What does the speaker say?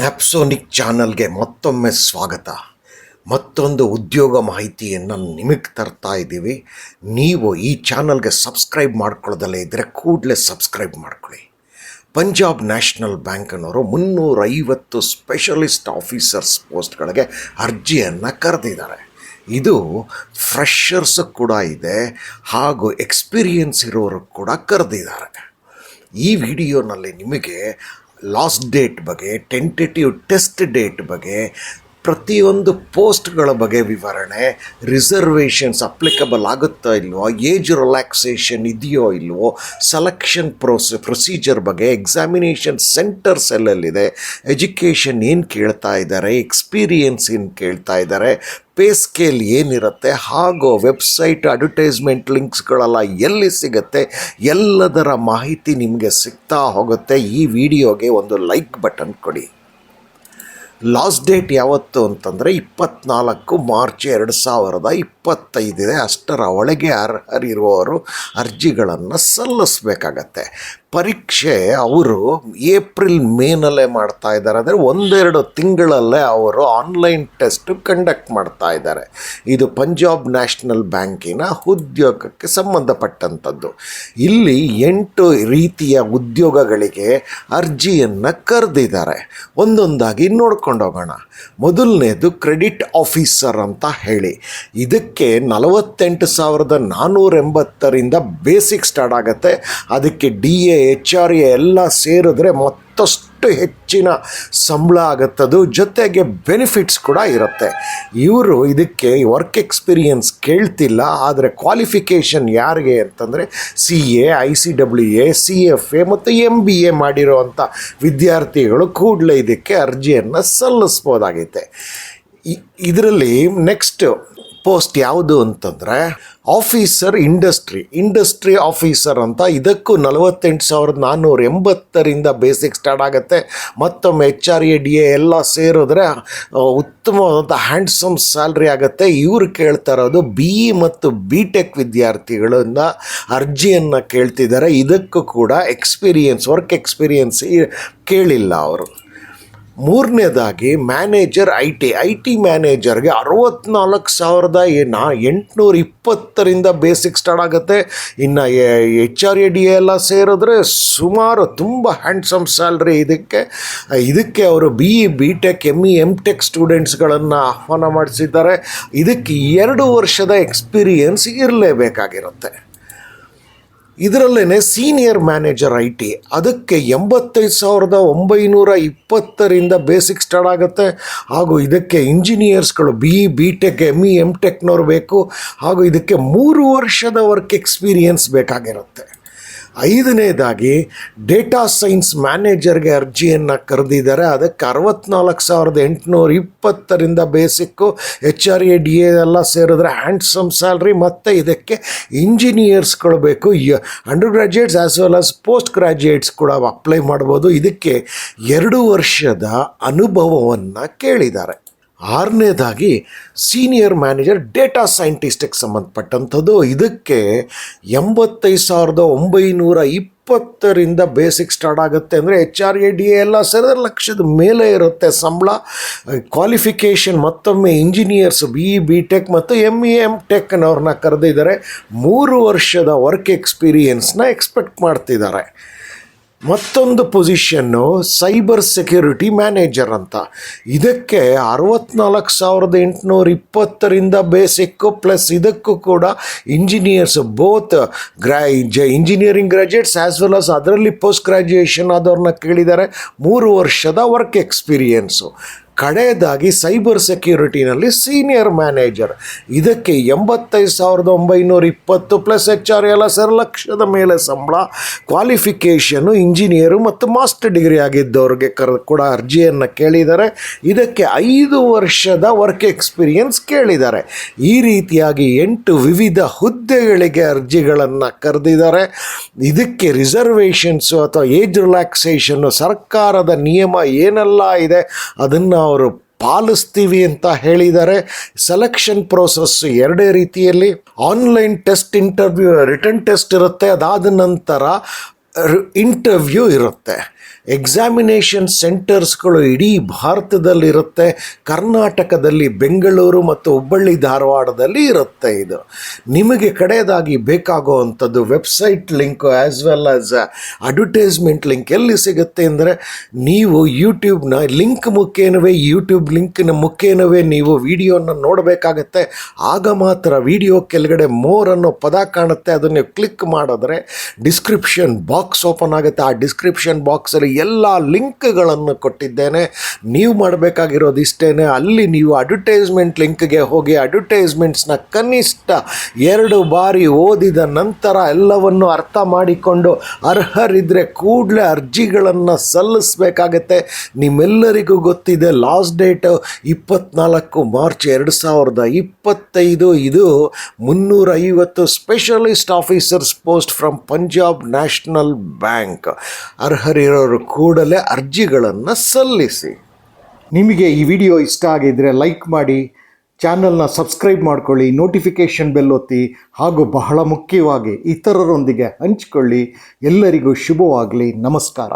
ನ್ಯಾಪ್ಸೋನಿಕ್ ಚಾನಲ್ಗೆ ಮತ್ತೊಮ್ಮೆ ಸ್ವಾಗತ. ಮತ್ತೊಂದು ಉದ್ಯೋಗ ಮಾಹಿತಿಯನ್ನು ನಿಮಗೆ ತರ್ತಾ ಇದ್ದೀವಿ. ನೀವು ಈ ಚಾನಲ್ಗೆ ಸಬ್ಸ್ಕ್ರೈಬ್ ಮಾಡ್ಕೊಳ್ಳೋದಲ್ಲೇ ಇದ್ದರೆ ಕೂಡಲೇ ಸಬ್ಸ್ಕ್ರೈಬ್ ಮಾಡ್ಕೊಳ್ಳಿ. ಪಂಜಾಬ್ ನ್ಯಾಷನಲ್ ಬ್ಯಾಂಕ್ನವರು 350 ಸ್ಪೆಷಲಿಸ್ಟ್ ಆಫೀಸರ್ಸ್ ಪೋಸ್ಟ್ಗಳಿಗೆ ಅರ್ಜಿಯನ್ನು ಕರೆದಿದ್ದಾರೆ. ಇದು ಫ್ರೆಷರ್ಸ್ ಕೂಡ ಇದೆ ಹಾಗೂ ಎಕ್ಸ್ಪೀರಿಯನ್ಸ್ ಇರೋರು ಕೂಡ ಕರೆದಿದ್ದಾರೆ. ಈ ವಿಡಿಯೋನಲ್ಲಿ ನಿಮಗೆ ಲಾಸ್ಟ್ ಡೇಟ್ ಬಗ್ಗೆ, ಟೆಂಟೇಟಿವ್ ಟೆಸ್ಟ್ ಡೇಟ್ ಬಗ್ಗೆ, ಪ್ರತಿಯೊಂದು ಪೋಸ್ಟ್ಗಳ ಬಗ್ಗೆ ವಿವರಣೆ, ರಿಸರ್ವೇಷನ್ಸ್ ಅಪ್ಲಿಕಬಲ್ ಆಗುತ್ತಾ ಇಲ್ವೋ, ಏಜ್ ರಿಲ್ಯಾಕ್ಸೇಷನ್ ಇದೆಯೋ ಇಲ್ವೋ, ಸೆಲೆಕ್ಷನ್ ಪ್ರೊಸೀಜರ್ ಬಗ್ಗೆ, ಎಕ್ಸಾಮಿನೇಷನ್ ಸೆಂಟರ್ಸ್ ಎಲ್ಲೆಲ್ಲಿದೆ, ಎಜುಕೇಷನ್ ಏನು ಕೇಳ್ತಾ ಇದ್ದಾರೆ, ಎಕ್ಸ್ಪೀರಿಯನ್ಸ್ ಏನು ಕೇಳ್ತಾ ಇದ್ದಾರೆ, ಪೇ ಸ್ಕೇಲ್ ಏನಿರುತ್ತೆ, ಹಾಗೂ ವೆಬ್ಸೈಟ್ ಅಡ್ವರ್ಟೈಸ್ಮೆಂಟ್ ಲಿಂಕ್ಸ್ಗಳೆಲ್ಲ ಎಲ್ಲಿ ಸಿಗುತ್ತೆ, ಎಲ್ಲದರ ಮಾಹಿತಿ ನಿಮಗೆ ಸಿಗ್ತಾ ಹೋಗುತ್ತೆ. ಈ ವಿಡಿಯೋಗೆ ಒಂದು ಲೈಕ್ ಬಟನ್ ಕೊಡಿ. ಲಾಸ್ಟ್ ಡೇಟ್ ಯಾವತ್ತು ಅಂತಂದರೆ 24 ಮಾರ್ಚ್ 2025 ಇದೆ. ಅಷ್ಟರ ಒಳಗೆ ಅರ್ಹರಿರುವವರು ಅರ್ಜಿಗಳನ್ನು ಸಲ್ಲಿಸಬೇಕಾಗತ್ತೆ. ಪರೀಕ್ಷೆ ಅವರು ಏಪ್ರಿಲ್ ಮೇನಲ್ಲೇ ಮಾಡ್ತಾ ಇದ್ದಾರೆ. ಅಂದರೆ 1-2 ತಿಂಗಳಲ್ಲೇ ಅವರು ಆನ್ಲೈನ್ ಟೆಸ್ಟು ಕಂಡಕ್ಟ್ ಮಾಡ್ತಾ ಇದ್ದಾರೆ. ಇದು ಪಂಜಾಬ್ ನ್ಯಾಷನಲ್ ಬ್ಯಾಂಕಿನ ಉದ್ಯೋಗಕ್ಕೆ ಸಂಬಂಧಪಟ್ಟಂಥದ್ದು. ಇಲ್ಲಿ 8 ರೀತಿಯ ಉದ್ಯೋಗಗಳಿಗೆ ಅರ್ಜಿಯನ್ನು ಕರೆದಿದ್ದಾರೆ. ಒಂದೊಂದಾಗಿ ನೋಡ್ಕೊಂಡು ಹೋಗೋಣ. ಮೊದಲನೇದು ಕ್ರೆಡಿಟ್ ಆಫೀಸರ್ ಅಂತ ಹೇಳಿ. ಇದಕ್ಕೆ 48,480ರಿಂದ ಬೇಸಿಕ್ ಸ್ಟಾರ್ಟ್ ಆಗುತ್ತೆ. ಅದಕ್ಕೆ DA HRA ಎಲ್ಲ ಸೇರಿದ್ರೆ ಮತ್ತಷ್ಟು ಹೆಚ್ಚಿನ ಸಂಬಳ ಆಗುತ್ತದು. ಜೊತೆಗೆ ಬೆನಿಫಿಟ್ಸ್ ಕೂಡ ಇರುತ್ತೆ. ಇವರು ಇದಕ್ಕೆ ವರ್ಕ್ ಎಕ್ಸ್ಪೀರಿಯನ್ಸ್ ಕೇಳ್ತಿಲ್ಲ. ಆದರೆ ಕ್ವಾಲಿಫಿಕೇಷನ್ ಯಾರಿಗೆ ಅಂತಂದರೆ CA, ICWA, CFA ಮತ್ತು MBA ಮಾಡಿರೋವಂಥ ವಿದ್ಯಾರ್ಥಿಗಳು ಕೂಡಲೇ ಇದಕ್ಕೆ ಅರ್ಜಿಯನ್ನು ಸಲ್ಲಿಸ್ಬೋದಾಗೈತೆ. ಇದರಲ್ಲಿ ನೆಕ್ಸ್ಟ್ ಪೋಸ್ಟ್ ಯಾವುದು ಅಂತಂದರೆ ಆಫೀಸರ್ ಇಂಡಸ್ಟ್ರಿ ಆಫೀಸರ್ ಅಂತ. ಇದಕ್ಕೂ 48,480ರಿಂದ ಬೇಸಿಕ್ ಸ್ಟಾರ್ಟ್ ಆಗುತ್ತೆ. ಮತ್ತೊಮ್ಮೆ HRA DA ಎಲ್ಲ ಸೇರಿದ್ರೆ ಉತ್ತಮವಾದಂಥ ಹ್ಯಾಂಡ್ಸಮ್ ಸ್ಯಾಲ್ರಿ ಆಗುತ್ತೆ. ಇವರು ಕೇಳ್ತಾ ಇರೋದು BE ಮತ್ತು BTech ವಿದ್ಯಾರ್ಥಿಗಳಿಂದ ಅರ್ಜಿಯನ್ನು ಕೇಳ್ತಿದ್ದಾರೆ. ಇದಕ್ಕೂ ಕೂಡ ವರ್ಕ್ ಎಕ್ಸ್ಪೀರಿಯನ್ಸ್ ಕೇಳಿಲ್ಲ ಅವರು. ಮೂರನೇದಾಗಿ ಮ್ಯಾನೇಜರ್ IT ಮ್ಯಾನೇಜರ್ಗೆ 64,820ರಿಂದ ಬೇಸಿಕ್ ಸ್ಟಾರ್ಟ್ ಆಗುತ್ತೆ. ಇನ್ನು HRA DA ಎಲ್ಲ ಸೇರಿದ್ರೆ ಸುಮಾರು ತುಂಬ ಹ್ಯಾಂಡ್ಸಮ್ ಸ್ಯಾಲ್ರಿ ಇದಕ್ಕೆ ಅವರು BE BTech ME MTech ಸ್ಟೂಡೆಂಟ್ಸ್ಗಳನ್ನು ಆಹ್ವಾನ ಮಾಡಿಸಿದ್ದಾರೆ. ಇದಕ್ಕೆ 2 ವರ್ಷದ ಎಕ್ಸ್ಪೀರಿಯನ್ಸ್ ಇರಲೇಬೇಕಾಗಿರುತ್ತೆ. ಇದರಲ್ಲೇ ಸೀನಿಯರ್ ಮ್ಯಾನೇಜರ್ IT ಅದಕ್ಕೆ 85,920ರಿಂದ ಬೇಸಿಕ್ ಸ್ಟಾರ್ಟ್ ಆಗುತ್ತೆ. ಹಾಗೂ ಇದಕ್ಕೆ ಇಂಜಿನಿಯರ್ಸ್ಗಳು BE BTech ME MTechನವ್ರು ಬೇಕು. ಹಾಗೂ ಇದಕ್ಕೆ 3 ವರ್ಷದ ವರ್ಕ್ ಎಕ್ಸ್ಪೀರಿಯನ್ಸ್ ಬೇಕಾಗಿರುತ್ತೆ. 5ನೇದಾಗಿ ಡೇಟಾ ಸೈನ್ಸ್ ಮ್ಯಾನೇಜರ್ಗೆ ಅರ್ಜಿಯನ್ನು ಕರೆದಿದ್ದಾರೆ. ಅದಕ್ಕೆ 64,820ರಿಂದ ಬೇಸಿಕ್ಕು, HRA DA ಎಲ್ಲ ಸೇರಿದ್ರೆ ಹ್ಯಾಂಡ್ಸಮ್ ಸ್ಯಾಲ್ರಿ. ಮತ್ತು ಇದಕ್ಕೆ ಇಂಜಿನಿಯರ್ಸ್ಗಳು ಬೇಕು. Under graduates as well as post graduates ಕೂಡ ಅಪ್ಲೈ ಮಾಡ್ಬೋದು. ಇದಕ್ಕೆ 2 ವರ್ಷದ ಅನುಭವವನ್ನು ಕೇಳಿದ್ದಾರೆ. 6ನೇದಾಗಿ ಸೀನಿಯರ್ ಮ್ಯಾನೇಜರ್ ಡೇಟಾ ಸೈಂಟಿಸ್ಟಿಗೆ ಸಂಬಂಧಪಟ್ಟಂಥದ್ದು. ಇದಕ್ಕೆ 85,920ರಿಂದ ಬೇಸಿಕ್ ಸ್ಟಾರ್ಟ್ ಆಗುತ್ತೆ. ಅಂದರೆ HRA DA ಎಲ್ಲ ಸೇರಿದ್ರೆ 1,00,000 ಮೇಲೆ ಇರುತ್ತೆ ಸಂಬಳ. ಕ್ವಾಲಿಫಿಕೇಷನ್ ಮತ್ತೊಮ್ಮೆ ಇಂಜಿನಿಯರ್ಸ್ BE BTech ಮತ್ತು ME MTechನವ್ರನ್ನ ಕರೆದಿದ್ದಾರೆ. 3 ವರ್ಷದ ವರ್ಕ್ ಎಕ್ಸ್ಪೀರಿಯನ್ಸ್ನ ಎಕ್ಸ್ಪೆಕ್ಟ್ ಮಾಡ್ತಿದ್ದಾರೆ. ಮತ್ತೊಂದು ಪೊಸಿಷನ್ನು ಸೈಬರ್ ಸೆಕ್ಯೂರಿಟಿ ಮ್ಯಾನೇಜರ್ ಅಂತ. ಇದಕ್ಕೆ 64,820ರಿಂದ ಬೇಸಿಕ್ಕು ಪ್ಲಸ್ ಇದಕ್ಕೂ ಕೂಡ engineers both engineering graduates as well as ಅದರಲ್ಲಿ ಪೋಸ್ಟ್ ಗ್ರ್ಯಾಜುಯೇಷನ್ ಆದವ್ರನ್ನ ಕೇಳಿದ್ದಾರೆ. 3 ವರ್ಷದ ವರ್ಕ್ ಎಕ್ಸ್ಪೀರಿಯನ್ಸು. ಕಡೆಯದಾಗಿ ಸೈಬರ್ ಸೆಕ್ಯೂರಿಟಿನಲ್ಲಿ ಸೀನಿಯರ್ ಮ್ಯಾನೇಜರ್. ಇದಕ್ಕೆ 85,920 ಪ್ಲಸ್ HRA ಎಲ್ಲ ಸೇರಿ 1,00,000 ಮೇಲೆ ಸಂಬಳ. ಕ್ವಾಲಿಫಿಕೇಷನು ಇಂಜಿನಿಯರು ಮತ್ತು ಮಾಸ್ಟರ್ ಡಿಗ್ರಿ ಆಗಿದ್ದವ್ರಿಗೆ ಕೂಡ ಅರ್ಜಿಯನ್ನು ಕೇಳಿದ್ದಾರೆ. ಇದಕ್ಕೆ 5 ವರ್ಷದ ವರ್ಕ್ ಎಕ್ಸ್ಪೀರಿಯನ್ಸ್ ಕೇಳಿದ್ದಾರೆ. ಈ ರೀತಿಯಾಗಿ 8 ವಿವಿಧ ಹುದ್ದೆಗಳಿಗೆ ಅರ್ಜಿಗಳನ್ನು ಕರೆದಿದ್ದಾರೆ. ಇದಕ್ಕೆ ರಿಸರ್ವೇಷನ್ಸು ಅಥವಾ ಏಜ್ ರಿಲ್ಯಾಕ್ಸೇಷನ್ನು ಸರ್ಕಾರದ ನಿಯಮ ಏನೆಲ್ಲ ಇದೆ ಅದನ್ನು ಅವರು ಪಾಲಿಸ್ತೀವಿ ಅಂತ ಹೇಳಿದ್ದಾರೆ. ಸೆಲೆಕ್ಷನ್ ಪ್ರೋಸೆಸ್ 2 ರೀತಿಯಲ್ಲಿ. Online test, interview, return test ಇರುತ್ತೆ. ಅದಾದ ನಂತರ ಇಂಟರ್ವ್ಯೂ ಇರುತ್ತೆ. ಎಕ್ಸಾಮಿನೇಷನ್ ಸೆಂಟರ್ಸ್ಗಳು ಇಡೀ ಭಾರತದಲ್ಲಿರುತ್ತೆ. ಕರ್ನಾಟಕದಲ್ಲಿ ಬೆಂಗಳೂರು ಮತ್ತು ಹುಬ್ಬಳ್ಳಿ ಧಾರವಾಡದಲ್ಲಿ ಇರುತ್ತೆ. ಇದು ನಿಮಗೆ ಕಡೆಯದಾಗಿ ಬೇಕಾಗುವಂಥದ್ದು website link as well as advertisement link ಎಲ್ಲಿ ಸಿಗುತ್ತೆ ಅಂದರೆ, ನೀವು ಯೂಟ್ಯೂಬ್ನ ಲಿಂಕ್ ಮುಖೇನವೇ ಯೂಟ್ಯೂಬ್ ಮುಖೇನವೇ ನೀವು ವಿಡಿಯೋನ ನೋಡಬೇಕಾಗತ್ತೆ. ಆಗ ಮಾತ್ರ ವಿಡಿಯೋ ಕೆಳಗಡೆ ಮೋರ್ ಅನ್ನೋ ಪದ ಕಾಣುತ್ತೆ. ಅದನ್ನು ಕ್ಲಿಕ್ ಮಾಡಿದ್ರೆ ಡಿಸ್ಕ್ರಿಪ್ಷನ್ ಬಾಕ್ಸ್ ಓಪನ್ ಆಗುತ್ತೆ. ಆ ಡಿಸ್ಕ್ರಿಪ್ಷನ್ ಬಾಕ್ಸಲ್ಲಿ ಎಲ್ಲ ಲಿಂಕ್ಗಳನ್ನು ಕೊಟ್ಟಿದ್ದೇನೆ. ನೀವು ಮಾಡಬೇಕಾಗಿರೋದು ಇಷ್ಟೇ. ಅಲ್ಲಿ ನೀವು ಅಡ್ವರ್ಟೈಸ್ಮೆಂಟ್ ಲಿಂಕ್ಗೆ ಹೋಗಿ ಅಡ್ವರ್ಟೈಸ್ಮೆಂಟ್ಸ್ನ ಕನಿಷ್ಠ 2 ಬಾರಿ ಓದಿದ ನಂತರ ಎಲ್ಲವನ್ನು ಅರ್ಥ ಮಾಡಿಕೊಂಡು ಅರ್ಹರಿದ್ದರೆ ಕೂಡಲೇ ಅರ್ಜಿಗಳನ್ನು ಸಲ್ಲಿಸಬೇಕಾಗತ್ತೆ. ನಿಮ್ಮೆಲ್ಲರಿಗೂ ಗೊತ್ತಿದೆ, ಲಾಸ್ಟ್ ಡೇಟ್ 24 ಮಾರ್ಚ್ 2025. ಇದು 350 specialist officers post from Punjab National Bank. ಅರ್ಹರಿರೋರು ಕೂಡಲೇ ಅರ್ಜಿಗಳನ್ನು ಸಲ್ಲಿಸಿ. ನಿಮಗೆ ಈ ವಿಡಿಯೋ ಇಷ್ಟ ಆಗಿದ್ದರೆ ಲೈಕ್ ಮಾಡಿ, ಚಾನಲ್ನ ಸಬ್ಸ್ಕ್ರೈಬ್ ಮಾಡ್ಕೊಳ್ಳಿ, ನೋಟಿಫಿಕೇಷನ್ ಬೆಲ್ ಒತ್ತಿ, ಹಾಗೂ ಬಹಳ ಮುಖ್ಯವಾಗಿ ಇತರರೊಂದಿಗೆ ಹಂಚಿಕೊಳ್ಳಿ. ಎಲ್ಲರಿಗೂ ಶುಭವಾಗಲಿ. ನಮಸ್ಕಾರ.